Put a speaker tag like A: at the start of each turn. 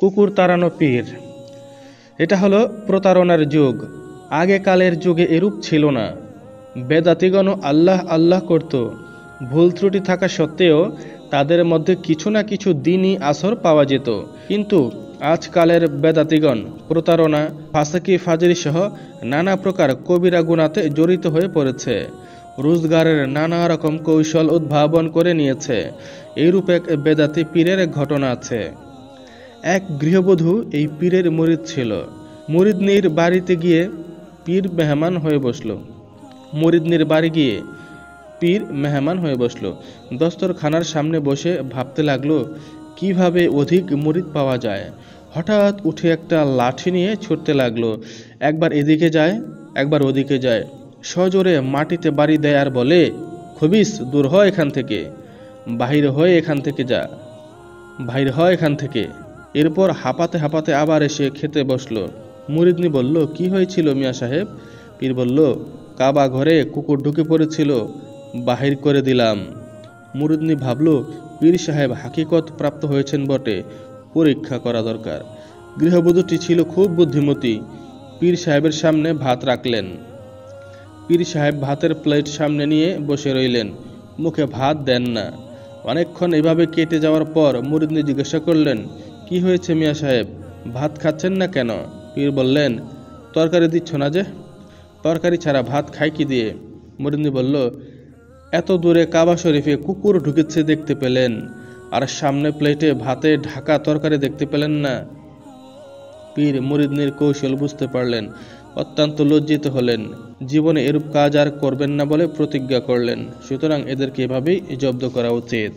A: কুকুর তাড়ানো পীর। এটা হলো প্রতারণার যুগ। আগেকালের যুগে এরূপ ছিল না। বেদাতিগণও আল্লাহ আল্লাহ করত। ভুল ত্রুটি থাকা সত্ত্বেও তাদের মধ্যে কিছু না কিছু দ্বীনি আসর পাওয়া যেত। কিন্তু আজকালের বেদাতিগণ প্রতারণা, ফাসেকি ফাজরি সহ নানা প্রকার কবিরা গুনাতে জড়িত হয়ে পড়েছে। রোজগারের নানা রকম কৌশল উদ্ভাবন করে নিয়েছে। এইরূপ এক বেদাতি পীরের ঘটনা আছে। এক গৃহবধূ এই পীরের মুরিদ ছিল। মুরিদনির বাড়িতে গিয়ে পীর মেহমান হয়ে বসল। মুরিদনির বাড়ি গিয়ে পীর মেহমান হয়ে বসল। দস্তরখানার সামনে বসে ভাবতে লাগলো কিভাবে অধিক মুরিদ পাওয়া যায়। হঠাৎ উঠে একটা লাঠি নিয়ে ছুটতে লাগলো। একবার এদিকে যায়, একবার ওদিকে যায়। সজোরে মাটিতে বাড়ি দেয় আর বলে, খবিস, দূর হ এখান থেকে, বাহির হয়ে এখান থেকে যা, বাহির হয় এখান থেকে। এরপর হাঁপাতে হাঁপাতে আবার এসে খেতে বসলো। মুরিদনি বলল, কি হয়েছিল মিয়া সাহেব? পীর বলল, কাবা ঘরে কুকুর ঢুকে পড়েছিল, বাহির করে দিলাম। মুরিদনি ভাবল, পীর সাহেব হাকিকত প্রাপ্ত হয়েছেন বটে, পরীক্ষা করা দরকার। গৃহবধূটি ছিল খুব বুদ্ধিমতী। পীর সাহেবের সামনে ভাত রাখলেন। পীর সাহেব ভাতের প্লেট সামনে নিয়ে বসে রইলেন, মুখে ভাত দেন না। অনেকক্ষণ এভাবে কেটে যাওয়ার পর মুরিদনি জিজ্ঞাসা করলেন, কি হয়েছে মিয়া সাহেব, ভাত খাচ্ছেন না কেন? পীর বললেন, তরকারি দিচ্ছ না যে? তরকারি ছাড়া ভাত খাই কি দিয়ে? মুরিদনি বলল, এত দূরে কাবা শরীফে কুকুর ঢুকেছে দেখতে পেলেন, আর সামনে প্লেটে ভাতে ঢাকা তরকারি দেখতে পেলেন না? পীর মুরিদনির কৌশল বুঝতে পারলেন, অত্যন্ত লজ্জিত হলেন। জীবনে এরূপ কাজ আর করবেন না বলে প্রতিজ্ঞা করলেন। সুতরাং এদেরকে এভাবেই জব্দ করা উচিত।